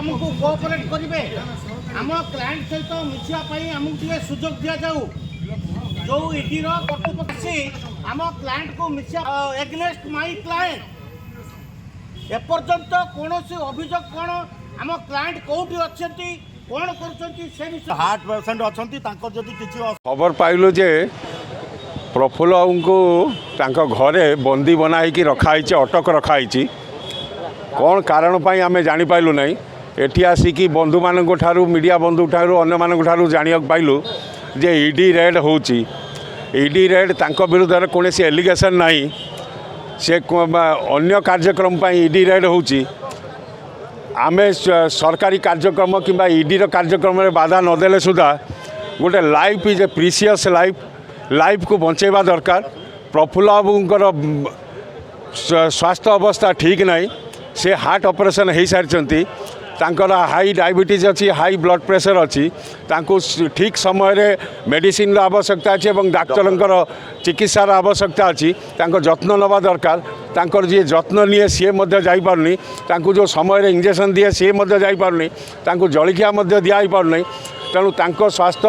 आमको कोऑपरेट करेंगे आम क्लाएंट सहित मिसापी आमको टे सुजोग दि जाऊ जो ईडी कर्तृपक्ष आम क्लाएंट को मिसा एग्नेस्ट माई क्लाएंट एपर्यंत कौन अभियोग कौन आम क्लाएंट कौटी अच्छा कौन कर हार्ट पेसेंट अच्छा जदि किसी खबर पाइलु जे प्रफुल्ल को घरे बंदी बनाई रखाई अटक रखाई कौन कारण पाई आमे जानी पाइलु नहीं एठी आसिकी बंधु मानक ठारू मीडिया बंधु ठारू अन्य मानक ठारू जानिया पाइलु जे ईडी रेड होची ईडी रेड तांको विरुद्ध रे कोनोसी एलिगेशन नहीं से अन्य कार्यक्रम पाई ईडी रेड होची आमे सरकारी कार्यक्रम किंबा ईडी रो कार्यक्रम रे बाधा नदेले सुधा गोटे life is a precious life को बंचेबा दरकार। प्रफुल्ल बाबूंकर स्वास्थ्य अवस्था ठीक नहीं से हार्ट ऑपरेशन हो सारी तांकर हाई डायबिटीज अच्छी हाई ब्लड प्रेशर अच्छी तांको ठीक समय रे मेडिसिन आवश्यकता अच्छी और डाक्तर चिकित्सार आवश्यकता अच्छी तांको जत्न नवा दरकार तांकर जी जत्न निए सी जाई पारनी तांको जो समय रे इंजेक्शन दिए सी जाई पारनी तांको जलिखिया दिया पारनी तेणु तांको स्वास्थ्य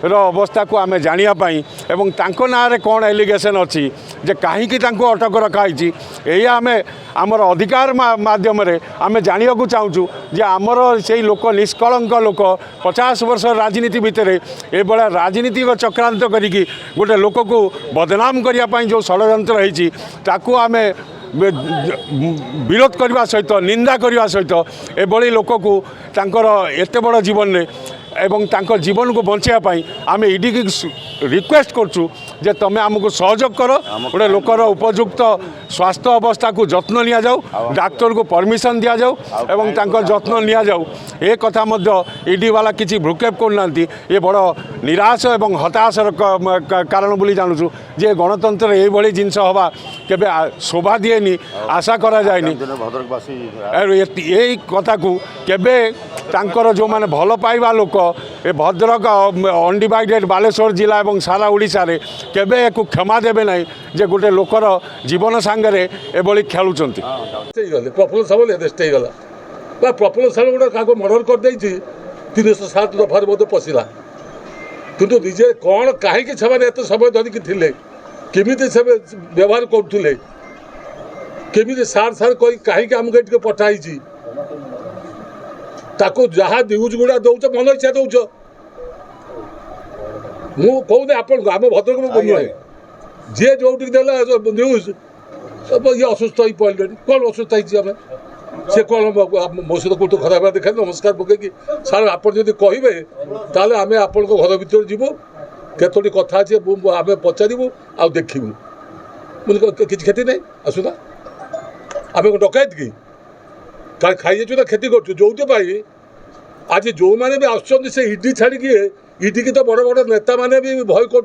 अवस्था को आमे जानिया पाई एवं तांको नारे कौन एलिगेशन अच्छी जे कहीं अटक रखाई या आमे आमर अधिकार माध्यम आमे जानिया को चाहूँ जे आमर से लोक निष्कलंक लोक 50 वर्ष राजनीति भितर ये राजनीतिक चक्रांत करिकी गोटे लोक को बदनाम करने जो षड्यंत्र होती ताकू आमे विरोध करने सहित निंदा करने सहित एभली लोक को तांकर एते बड़ जीवन में एवं तांकर जीवन को बचाई आम ईडी की रिक्वेस्ट करछु जे तमें आमको सहयोग कर गोटे लोकर उपयुक्त स्वास्थ्य अवस्था को जत्न लिया जाऊ डाक्तर को परमिशन दिया जाऊ एवं तांकर जत्न लिया जाऊ ए कथा मध्य ईडी वाला किसी भ्रुक्षेप करना ये बड़ निराश एवं हताशर कारण बोली जानूँ जे गणतंत्र ये जिनस हवा केबे शोभा दिएनी आशा करा जाएनी यही कथा को केबे तांकर जो माने भल पाइबा लोक ए भद्रक अनडिवाइडेड बालेश्वर जिला और सारा ओडिशा रे केबे को क्षमा देबे नहीं जे गोटे लोकर जीवन सांगरे एभली खेलुचंती प्रफुल्ल सामल एरेस्ट हो गला प्रफुल्ल सामल गोटे क्या मर्डर कर 307 दफार मध्य पशिला किंतु निजे कौन कहीं से एत समय धरिकी थे केमी से व्यवहार करुले केमी सार सार कहीं आमको ये पठाई ताको जहाँ न्यूज गुड़ा दौच मन इच्छा दौच मु कहूनी आप भद्रक नुहे जी जो न्यूज ये असुस्थ हो पड़े कौन असुस्थ होमें से कौन मो सहित कौट खराब देखा नमस्कार पकईकि सार आप कहे ताले आम आपण घर भर जीवु केतोटी कथा अच्छे आम पचारू आ देखू कि क्षति नहीं आसुना आम डकायत कि खाई ना क्षति कर जो आज जो मैंने भी आसुच्च से ईडी छाड़ी ईडी की तो बड़ बड़ नेता मैंने भी भय कर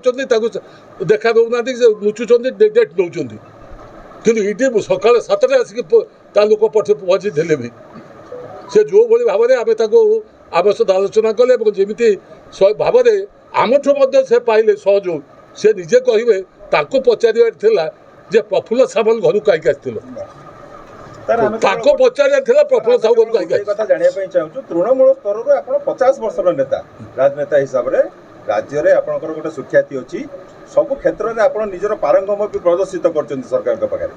देखा दौना लुचुंट डेट नौ कि ईडी सका 7टा आसिक लोक पहुँची थे भी से जो भाई भाव में आम आम सहित आलोचना कले जमी भाव में आमठू से पाइले सहयोग से निजे कहे पचार जे प्रफुल्ल सामल घर कहीं आसथिल पचार प्रफुल्ल साहू घर चाहूँ तृणमूल स्तर आप 50 वर्षर नेता राजनेता हिसाब से राज्य में आपंकर गोटे सुख्याति अच्छी सब क्षेत्र में आप निजर पारंगम भी प्रदर्शित कर सरकार पाखे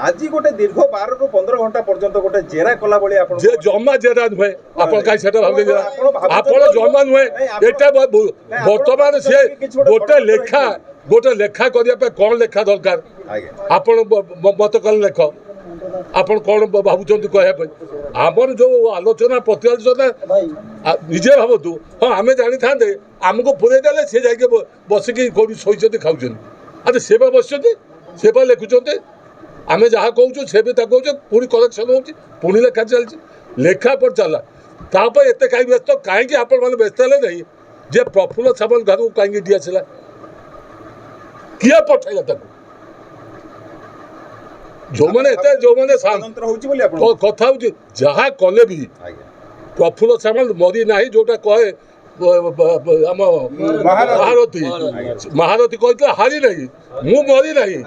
आज गोटे दीर्घ 12 ରୁ 15 घंटा पर्यंत गोटे जेरा कला भाई आप जमा जेरा नुहे आप जमा नुहे बर्तमान से गोटे लेखा करने कौन लेखा दरकार आप मत कल लेख आप कौन भावुं कहवाई आमर जो आलोचना प्रतिआलोचना निजे भावतु हाँ आम जानी था आमको पुरे देले सी जा बसिकी कौन शोचते खाऊँ अच्छा से बस से लिखुं आम जहाँ कहूँ से भी कहूँ पुणी करेक्शन हो पुणी लेखा चलती लेखा पर चला तापर एत कहीं व्यस्त कहीं आपण मैंने व्यस्त है नहीं जे प्रफुल्ल सामल घर को कहीं डी आसला किए पठाइला जो मैंने कथा हूँ जहाँ कले भी प्रफुल्ल सामल मरी ना जोटा कहे महारथी कहते हारी नहीं मु मरी नहीं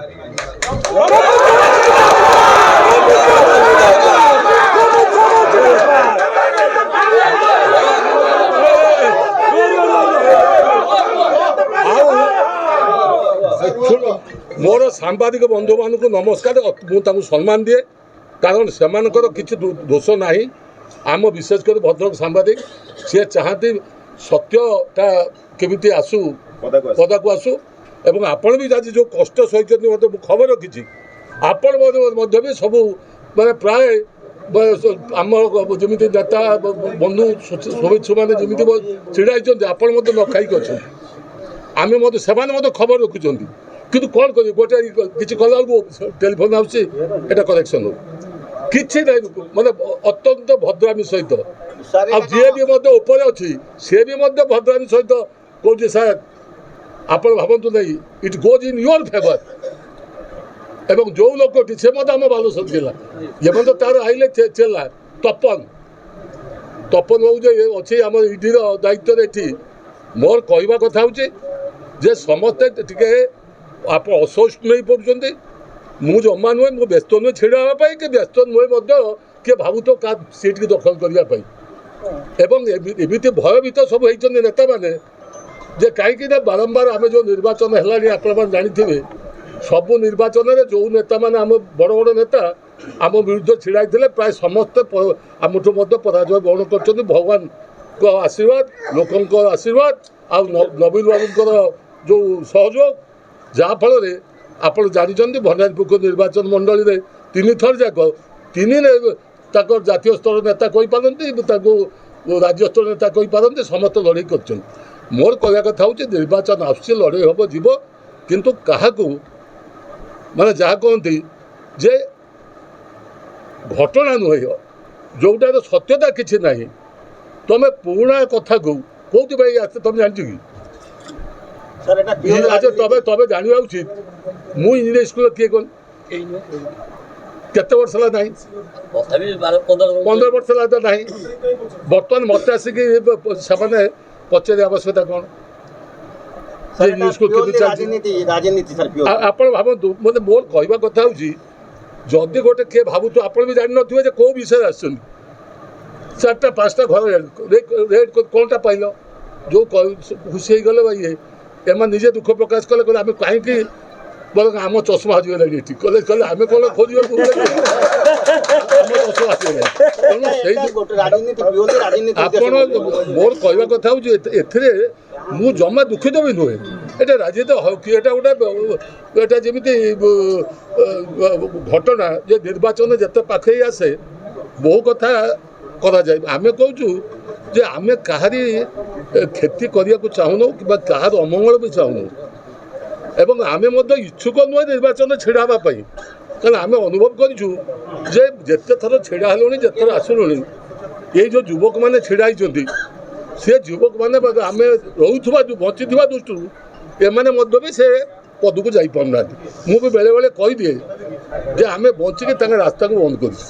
ସାମ୍ବାଦିକ ବନ୍ଧୁମାନଙ୍କୁ ନମସ୍କାର ମୁଁ ତାଙ୍କୁ ସମ୍ମାନ ଦିଏ କାରଣ ସେମାନଙ୍କର କିଛି ଦୋଷ ନାହିଁ ଆମ ବିଶେଷ କରି ଭଦ୍ରକ ସାମ୍ବାଦିକ ସିଏ ଚାହାନ୍ତି ସତ୍ୟଟା କେମିତି ଆସୁ ପଦାକୁ ଆସୁ ଏବଂ ଆପଣ ବି ଆଜି ଯେଉଁ କଷ୍ଟ ସହିଛନ୍ତି ମୋତେ ମୁଁ ଖବର ରଖିଛି ଆପଣ ମଧ୍ୟ ବି ସବୁ ମାନେ ପ୍ରାୟ ଆମ ଯେମିତି ନେତା ବନ୍ଧୁ ଶୁଭେଚ୍ଛୁମାନେ ଯେମିତି ଛିଡ଼ା ହେଇଛନ୍ତି ଆପଣ ମଧ୍ୟ ନ ଖାଇକି ଅଛନ୍ତି ଆମେ ମଧ୍ୟ ସେମାନେ ମଧ୍ୟ ଖବର ରଖୁଛନ୍ତି କିନ୍ତୁ କ'ଣ କରିବେ ଗୋଟେ କିଛି କଲାବେଳକୁ ଟେଲିଫୋନ୍ ଆସୁଛି ଏଇଟା କରେକ୍ସନ୍ ହଉ କିଛି ନାହିଁ ମାନେ ଅତ୍ୟନ୍ତ ଭଦ୍ରାମୀ ସହିତ ଆଉ ଯିଏ ବି ମଧ୍ୟ ଉପରେ ଅଛି ସିଏ ବି ମଧ୍ୟ ଭଦ୍ରାମୀ ସହିତ କହୁଛି ସାର୍ ଆପଣ ଭାବନ୍ତୁ ନାହିଁ ଇଟ୍ ଗୋଜ୍ ଇନ୍ ୟୋର୍ ଫେଭର୍ ଏବଂ ଯେଉଁ ଲୋକଟି ସେ ମଧ୍ୟ ଆମ ବାଲେଶ୍ୱର ଜିଲ୍ଲା ଏ ମଧ୍ୟ ତାର ଆଇଲେ ଚେଲା ତପନ ବାବୁ ଯେ ଅଛି ଆମର ଇଡିର ଦାୟିତ୍ୱରେ ଏଠି ମୋର କହିବା କଥା ହେଉଛି ଯେ ସମସ୍ତେ ଟିକେ ଆପଣ ଅସୋଚ ନେଇ ପଡ଼ୁଛନ୍ତି ମୁଁ ଜମା ନୁହେଁ ମୁଁ ବ୍ୟସ୍ତ ନୁହେଁ ଛିଡ଼ା ହେବା ପାଇଁ କି ବ୍ୟସ୍ତ ନୁହେଁ ମଧ୍ୟ କିଏ ଭାବୁଥିବ କାହା ସିଟ୍କି ଦଖଲ କରିବା ପାଇଁ ଏବଂ ଏମିତି ଭୟଭୀତ ସବୁ ହେଇଛନ୍ତି ନେତାମାନେ ଯେ କାହିଁକି ନା ବାରମ୍ବାର ଆମେ ଯେଉଁ ନିର୍ବାଚନ ହେଲାଣି ଆପଣମାନେ ଜାଣିଥିବେ ସବୁ ନିର୍ବାଚନରେ ଯେଉଁ ନେତାମାନେ ଆମ ବଡ଼ ବଡ଼ ନେତା ଆମ ବିରୁଦ୍ଧ ଛିଡ଼ା ହେଇଥିଲେ ପ୍ରାୟ ସମସ୍ତେ ଆମଠୁ ମଧ୍ୟ ପରାଜୟ ବରଣ କରିଛନ୍ତି ଭଗବାନଙ୍କ ଆଶୀର୍ବାଦ ଲୋକଙ୍କ ଆଶୀର୍ବାଦ ଆଉ ନବୀନ ବାବୁଙ୍କର ଯେଉଁ ସହଯୋଗ ଯାହାଫଳରେ ଆପଣ ଜାଣିଛନ୍ତି ଭଣ୍ଡାରୀପୁର ନିର୍ବାଚନ ମଣ୍ଡଳୀରେ 3 ଥର ଯାକ ତାଙ୍କର ଜାତୀୟ ସ୍ତର ନେତା କହିପାରନ୍ତି ତାଙ୍କୁ ରାଜ୍ୟ ସ୍ତର ନେତା କହିପାରନ୍ତି ସମସ୍ତେ ଲଢ଼େଇ କରିଛନ୍ତି ମୋର କହିବା କଥା ହେଉଛି ନିର୍ବାଚନ ଆସୁଛି ଲଢ଼େଇ ହେବ ଯିବ କିନ୍ତୁ କାହାକୁ ମାନେ ଯାହା କହନ୍ତି ଯେ ଘଟଣା ନୁହେଁ ଯେଉଁଟାର ସତ୍ୟତା କିଛି ନାହିଁ ତୁମେ ପୁରୁଣା କଥାକୁ କେଉଁଥିପାଇଁ ଆସେ ତୁମେ ଜାଣିଛ କି ଆଚ୍ଛା ତମେ ଜାଣିବା ଉଚିତ ମୁଁ ଇଞ୍ଜିନିୟରିଂ ସ୍କୁଲରେ କିଏ କଣ କେତେ ବର୍ଷ ହେଲା ନାହିଁ 15 ବର୍ଷ ହେଲା ତ ନାହିଁ ବର୍ତ୍ତମାନ ମୋତେ ଆସିକି ସେମାନେ ପଚାରିବା ଆବଶ୍ୟକତା କ'ଣ ଆପଣ ଭାବନ୍ତୁ ମୋତେ ମୋର କହିବା କଥା ହେଉଛି ଯଦି ଗୋଟେ କିଏ ଭାବୁଥିବ ଆପଣ ବି ଜାଣିନଥିବେ ଯେ କେଉଁ ବିଷୟରେ ଆସିଛନ୍ତି 4ଟା 5ଟା ଘର ରେଟ୍ କ'ଣଟା ପାଇଲ ଯେଉଁ ଖୁସି ହେଇଗଲେ ବା ଇଏ ଏମାନେ ନିଜେ ଦୁଃଖ ପ୍ରକାଶ କଲେ କହିଲେ ଆମେ କାହିଁକି ବରଂ ଆମ ଚଷମା ହଜିଗଲାଣି ଏଠି କହିଲେ ଆମେ କ'ଣ ଖୋଜିବାକୁ ଆମ ଚଷମା ହଜିଗଲାଣି ତେଣୁ ସେଇ ଆପଣ ମୋର କହିବା କଥା ହେଉଛି ଏଥିରେ ମୁଁ ଜମା ଦୁଃଖିତ ବି ନୁହେଁ ଏଇଟା ରାଜନୀତି ହକି ଏଇଟା ଏଇଟା ଯେମିତି ଘଟଣା ଯେ ନିର୍ବାଚନ ଯେତେ ପାଖେଇ ଆସେ ବହୁ କଥା କରାଯାଏ ଆମେ କହୁଛୁ ଯେ ଆମେ କାହାରି କ୍ଷତି କରିବାକୁ ଚାହୁଁନୁ କିମ୍ବା କାହାର ଅମଙ୍ଗଳ ବି ଚାହୁଁନୁ ଏବଂ ଆମେ ମଧ୍ୟ ଇଚ୍ଛୁକ ନୁହେଁ ନିର୍ବାଚନରେ ଛିଡ଼ା ହେବା ପାଇଁ କାରଣ ଆମେ ଅନୁଭବ କରିଛୁ ଯେ ଯେତେ ଥର ଛିଡ଼ା ହେଲୁଣି ଯେତେ ଥର ଆସିଲୁଣି ଏଇ ଯେଉଁ ଯୁବକମାନେ ଛିଡ଼ା ହେଇଛନ୍ତି ସେ ଯୁବକମାନେ ଆମେ ରହୁଥିବା ବଞ୍ଚିଥିବା ଦୃଷ୍ଟିରୁ ଏମାନେ ମଧ୍ୟ ବି ସେ ପଦକୁ ଯାଇପାରୁନାହାନ୍ତି ମୁଁ ବି ବେଳେବେଳେ କହିଦିଏ ଯେ ଆମେ ବଞ୍ଚିକି ତାଙ୍କ ରାସ୍ତାକୁ ବନ୍ଦ କରିଛୁ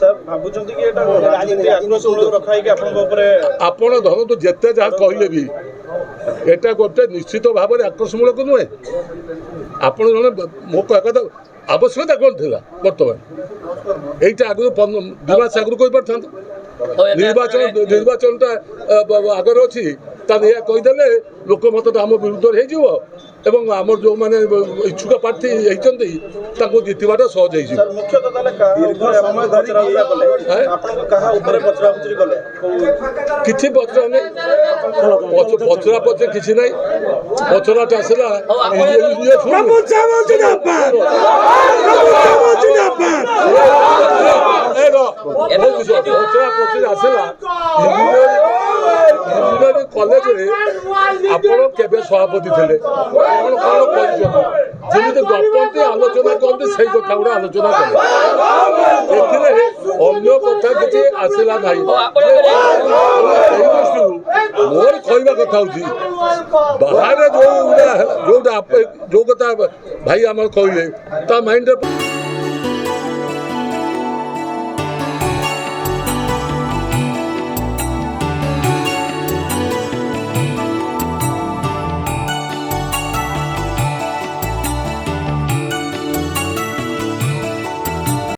ଆପଣ ଧରନ୍ତୁ ଯେତେ ଯାହା କହିଲେ ବି ଏଇଟା ଗୋଟେ ନିଶ୍ଚିତ ଭାବରେ ଆକ୍ରୋଶମୂଳକ ନୁହେଁ ଆପଣ ଜଣେ ମୋ କହିବା କଥା ଆବଶ୍ୟକତା କ'ଣ ଥିଲା ବର୍ତ୍ତମାନ এইটা আগে 2 মাস আগে কইপারতাম নির্বাচনটা আগরে অছি তাহলে এ কইদেলে লোকমতটা আমার বিরুদ্ধে হয়ে যাব এবং আমার যে মানে ইচ্ছুক প্রার্থী হইছন্তি তাকে জিতবাটা সহজ হয়ে যাব মুখ্যতঃ তাহলে কাহা উপরে পচরাপুচরি কলে কিছু পচরা নেই পচরা পচে কিছু নাই পচরাটা আসলা আসলা ইঞ্জিনিয়ারিং কলেজে ଆପଣ କେବେ ସଭାପତି ଥିଲେ ଆପଣ କ'ଣ କରିଛନ୍ତି ଯେମିତି ଗପନ୍ତି ଆଲୋଚନା କରନ୍ତି ସେଇ କଥା ଗୁଡ଼ା ଆଲୋଚନା କଲେ ଏଥିରେ ଅନ୍ୟ କଥା କିଛି ଆସିଲା ନାହିଁ ସେଇ ଦୃଷ୍ଟିରୁ ମୋର କହିବା କଥା ହେଉଛି ବାହାରେ ଯୋଉଟା ଯୋଉ କଥା ଭାଇ ଆମର କହିଲେ ତା ମାଇଣ୍ଡରେ